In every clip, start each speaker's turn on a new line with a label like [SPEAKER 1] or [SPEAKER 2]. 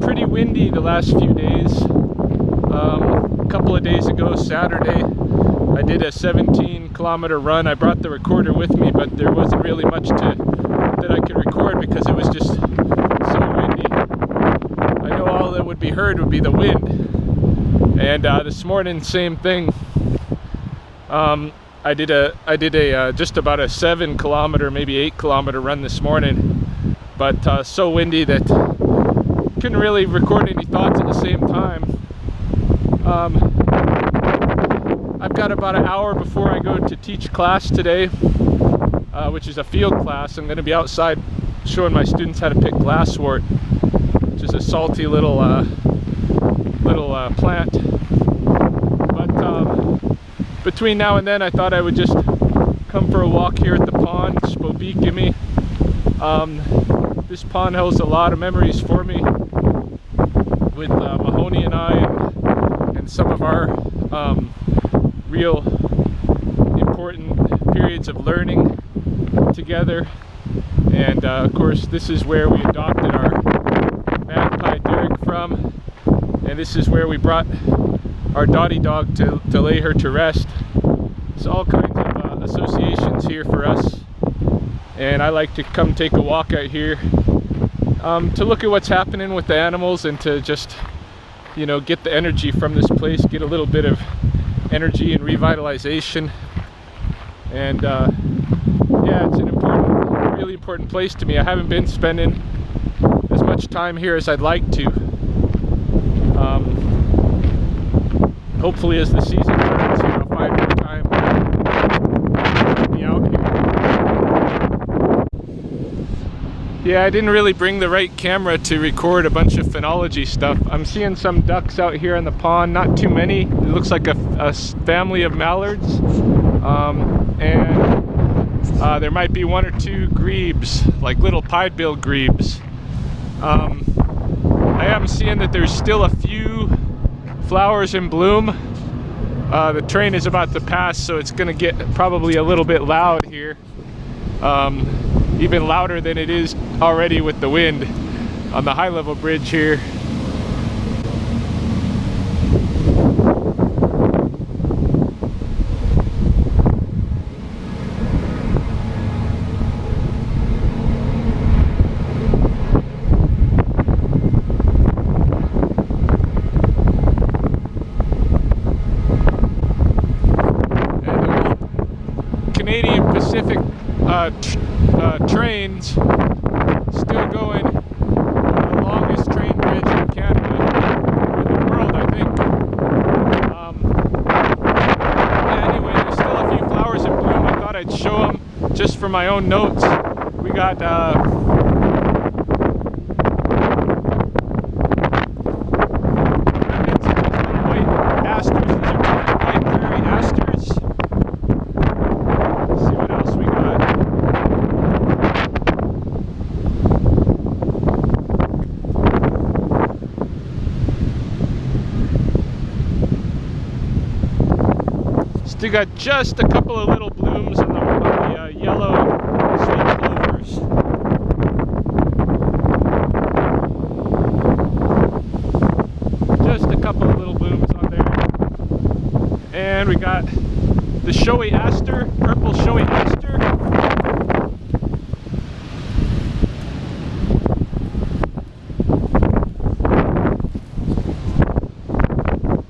[SPEAKER 1] pretty windy the last few days. A couple of days ago, Saturday, I did a 17-kilometer run. I brought the recorder with me, but there wasn't really much that I could record because it was just so windy. I know all that would be heard would be the wind. And this morning, same thing. I did a just about a 7-kilometer, maybe 8-kilometer run this morning, but so windy that couldn't really record any thoughts at the same time. I've got about an hour before I go to teach class today, which is a field class. I'm going to be outside showing my students how to pick glasswort, which is a salty little plant. But between now and then, I thought I would just come for a walk here at the pond, Sspopiikimi. This pond holds a lot of memories for me with Mahoney and I, and some of our real important periods of learning together. And of course, this is where we adopted our magpie Derek from, and this is where we brought our dotty dog to lay her to rest. It's all kinds of associations here for us, and I like to come take a walk out here to look at what's happening with the animals and to just, you know, get the energy from this place, get a little bit of energy and revitalization. And yeah, it's an important, really important place to me. I haven't been spending as much time here as I'd like to. Hopefully as the season turns, you know, find more time to be out here. Yeah, I didn't really bring the right camera to record a bunch of phenology stuff. I'm seeing some ducks out here in the pond, not too many. It looks like a family of mallards. And there might be 1 or 2 grebes, like little pied-billed grebes. I am seeing that there's still a few flowers in bloom. The train is about to pass, so it's going to get probably a little bit loud here. Even louder than it is already with the wind on the high-level bridge here. Canadian Pacific trains still going, the longest train bridge in Canada, or the world, I think. Yeah, anyway, there's still a few flowers in bloom. I thought I'd show them just for my own notes. We got white asters. These are white prairie asters. Let's see what else we got. Still got just a couple of little blooms on the yellow sweet clovers. Just a couple of little blooms on there. And we got the showy aster, purple showy aster.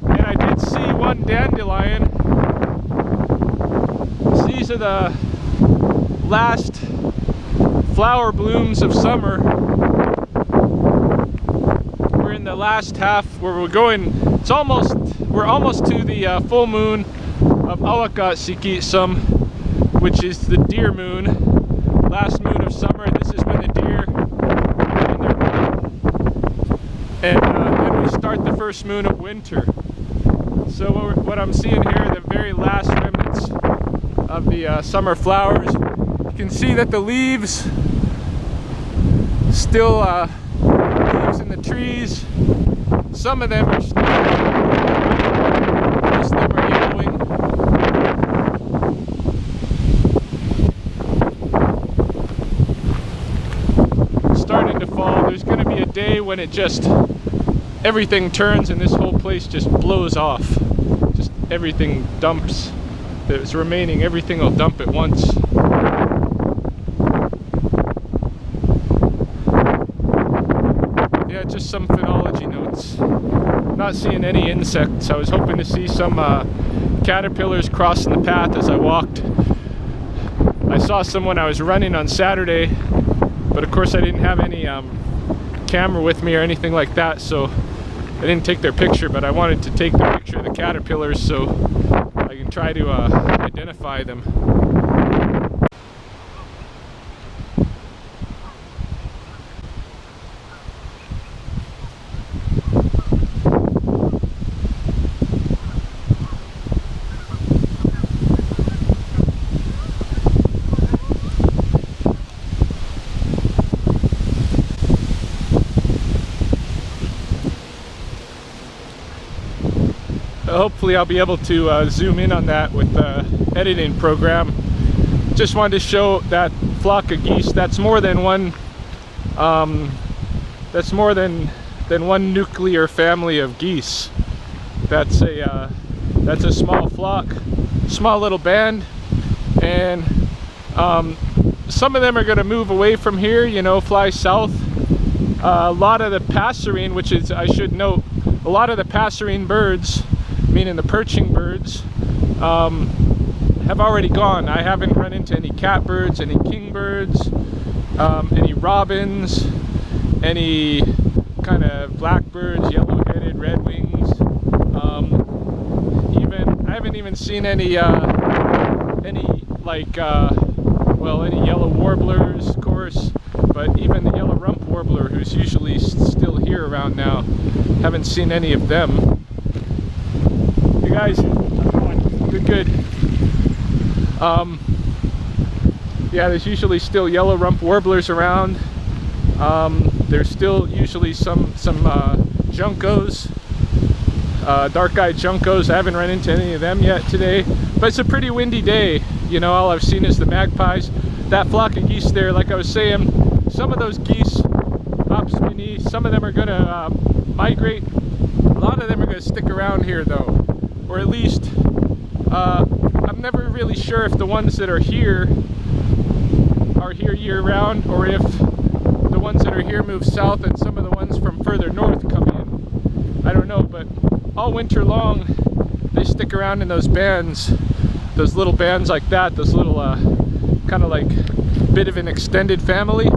[SPEAKER 1] And I did see one dandelion. These are the last flower blooms of summer. We're in the last half where we're going. We're almost to the full moon of Sspopiikimi, which is the deer moon, last moon of summer. This is when the deer are in their bloom. And then we start the first moon of winter. So what I'm seeing here are the very last remnants of the summer flowers. You can see that the leaves still leaves in the trees. Some of them are still, most of them are yellowing. Starting to fall. There's going to be a day when it just, everything turns and this whole place just blows off. Just everything dumps. That's remaining, everything will dump at once. Yeah, just some phenology notes. Not seeing any insects. I was hoping to see some caterpillars crossing the path as I walked. I saw some when I was running on Saturday, but of course I didn't have any camera with me or anything like that, so I didn't take their picture, but I wanted to take the picture of the caterpillars so I can try to identify them. Hopefully I'll be able to zoom in on that with the editing program. Just wanted to show that flock of geese. That's more than one. That's more than one nuclear family of geese. That's a small flock, small little band, and some of them are going to move away from here. You know, fly south. A lot of the passerine, which is, I should note, a lot of the passerine birds, meaning the perching birds, have already gone. I haven't run into any catbirds, any kingbirds, any robins, any kind of blackbirds, yellow-headed redwings. I haven't even seen any like any yellow warblers, of course, but even the yellow rump warbler, who's usually still here around now, haven't seen any of them. Hey guys, good. Yeah, there's usually still yellow rump warblers around. There's still usually some juncos, dark-eyed juncos. I haven't run into any of them yet today, but it's a pretty windy day. You know, all I've seen is the magpies. That flock of geese there, like I was saying, some of those geese, some of them are gonna migrate. A lot of them are gonna stick around here though, or at least I'm never really sure if the ones that are here year-round, or if the ones that are here move south and some of the ones from further north come in. I don't know, but all winter long they stick around in those bands, those little bands like that, those little kind of like bit of an extended family.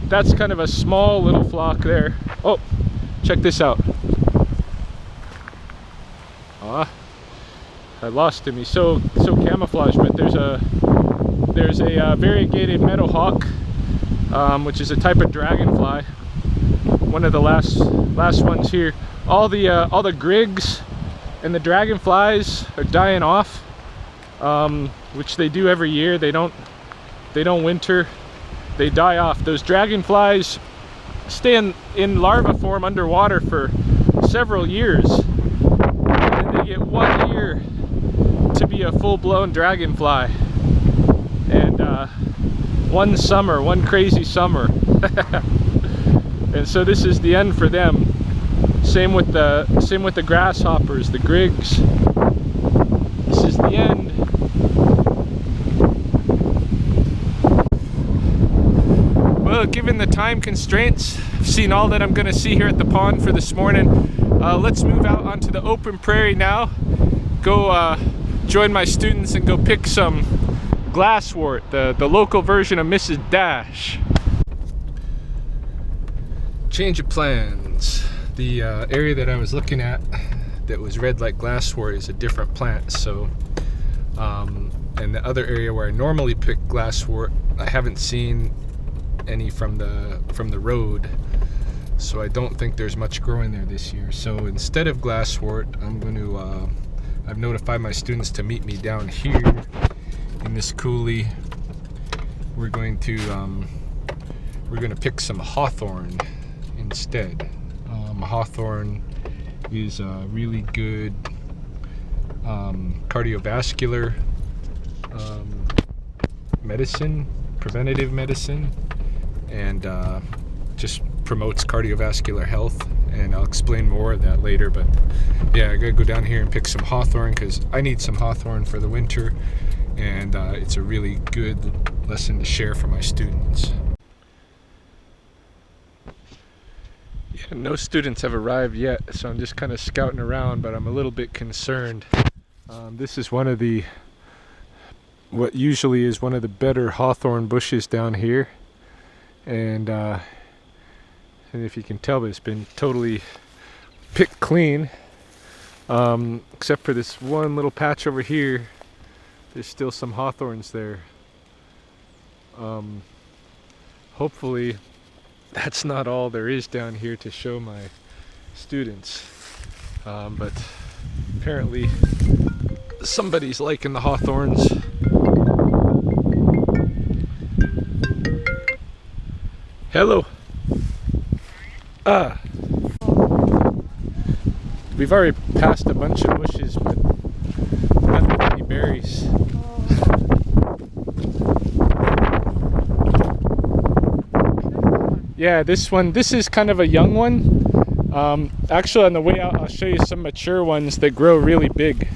[SPEAKER 1] That's kind of a small little flock there. Oh, check this out. I lost him. He's so camouflaged, but there's a variegated meadowhawk, which is a type of dragonfly. One of the last ones here. All the grigs and the dragonflies are dying off, which they do every year. They don't winter. They die off. Those dragonflies stay in larva form underwater for several years, and then they get 1 year to be a full-blown dragonfly. And one crazy summer. And so this is the end for them. Same with the grasshoppers, the grigs. This is the end. Well, given the time constraints, I've seen all that I'm going to see here at the pond for this morning. Let's move out onto the open prairie now. Go join my students and go pick some glasswort, the local version of Mrs. Dash. Change of plans. The area that I was looking at that was red like glasswort is a different plant. So, and the other area where I normally pick glasswort, I haven't seen any from the road. So I don't think there's much growing there this year. So instead of glasswort, I'm going to I've notified my students to meet me down here in this coulee. We're going to pick some hawthorn instead. Hawthorn is a really good cardiovascular medicine, preventative medicine, and just promotes cardiovascular health, and I'll explain more of that later. But yeah, I gotta go down here and pick some hawthorn because I need some hawthorn for the winter, and it's a really good lesson to share for my students. Yeah, no students have arrived yet, so I'm just kind of scouting around, but I'm a little bit concerned. This is one of the, what usually is one of the better hawthorn bushes down here, and if you can tell, it's been totally picked clean, except for this one little patch over here. There's still some hawthorns there. Hopefully that's not all there is down here to show my students, but apparently somebody's liking the hawthorns. Hello. We've already passed a bunch of bushes, but not with any berries. Yeah, this is kind of a young one. Actually, on the way out, I'll show you some mature ones that grow really big.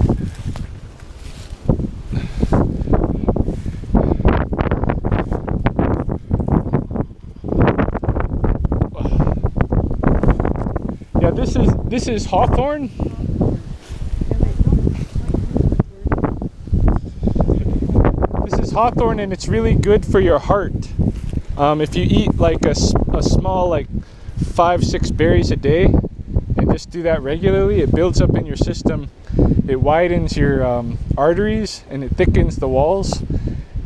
[SPEAKER 1] Yeah, this is hawthorn. This is hawthorn, and it's really good for your heart. If you eat like a small, like 5-6 berries a day, and just do that regularly, it builds up in your system. It widens your arteries, and it thickens the walls,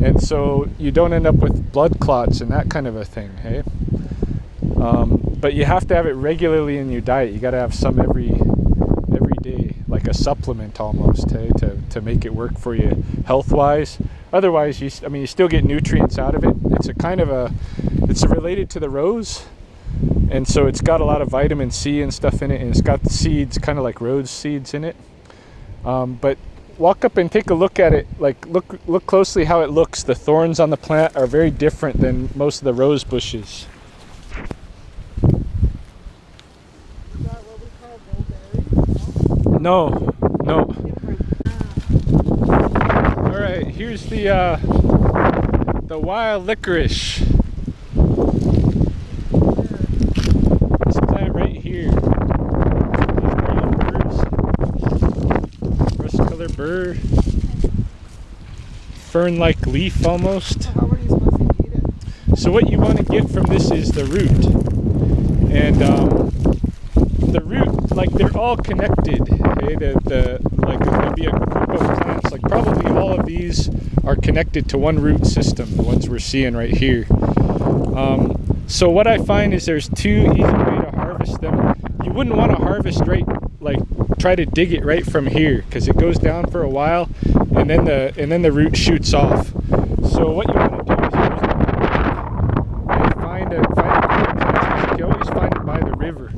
[SPEAKER 1] and so you don't end up with blood clots and that kind of a thing. Hey, but you have to have it regularly in your diet. You got to have some every day, like a supplement almost, hey, to make it work for you health-wise. Otherwise, you still get nutrients out of it. It's related to the rose, and so it's got a lot of vitamin C and stuff in it, and it's got seeds, kind of like rose seeds in it. But walk up and take a look at it. Like look closely how it looks. The thorns on the plant are very different than most of the rose bushes.
[SPEAKER 2] Is that what we call mulberry?
[SPEAKER 1] No. All right, here's the wild licorice. This plant right here. Brown burrs, rust-colored burr, fern-like leaf almost.
[SPEAKER 2] So how are you supposed to eat it?
[SPEAKER 1] So what you want to get from this is the root, and the root, like, they're all connected. Okay, like there'll be a group of plants, like probably all of these are connected to one root system, the ones we're seeing right here. So what I find is there's two easy ways to harvest them. You wouldn't want to harvest try to dig it right from here, because it goes down for a while, and then the root shoots off. So what you want to do is find a group of plants. You can always find it by the river.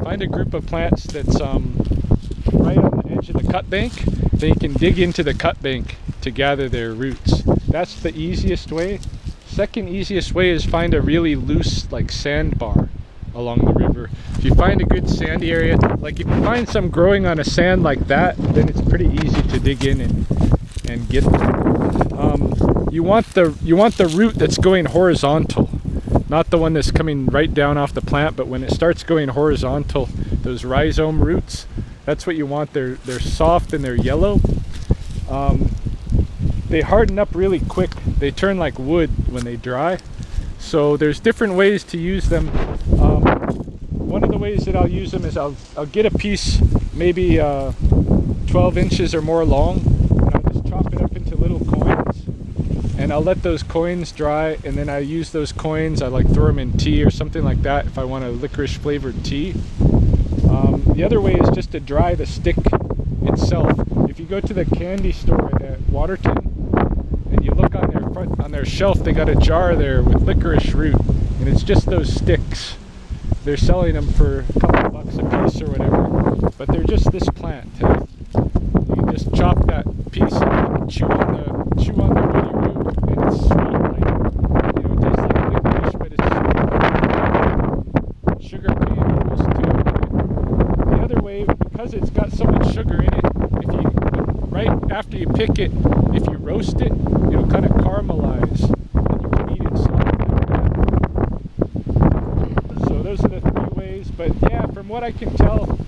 [SPEAKER 1] Find a group of plants that's right on the edge of the cut bank. Then you can dig into the cut bank to gather their roots. That's the easiest way. Second easiest way is find a really loose, like, sandbar along the river. If you find a good sandy area, like if you find some growing on a sand like that, then it's pretty easy to dig in and get them. You want the root that's going horizontal, not the one that's coming right down off the plant, but when it starts going horizontal, those rhizome roots, that's what you want. They're soft and they're yellow. They harden up really quick. They turn like wood when they dry. So there's different ways to use them. One of the ways that I'll use them is I'll get a piece maybe 12 inches or more long, and I'll just chop it up into little coins, and I'll let those coins dry, and then I use those coins, I like throw them in tea or something like that if I want a licorice flavored tea. The other way is just to dry the stick itself. If you go to the candy store at Waterton and you look on their shelf, they got a jar there with licorice root, and it's just those sticks. They're selling them for a couple bucks a piece or whatever, but they're just this plant. You can just chop that piece and chew on the woody root, and it's sweet. Like, it tastes like licorice, but it's sweet. sugar cane almost too. The other way, because it's got so much sugar in it, if you right after you pick it, if you roast it, it'll kind of caramelize, and you can eat it soft like that. So those are the 3 ways. But yeah, from what I can tell,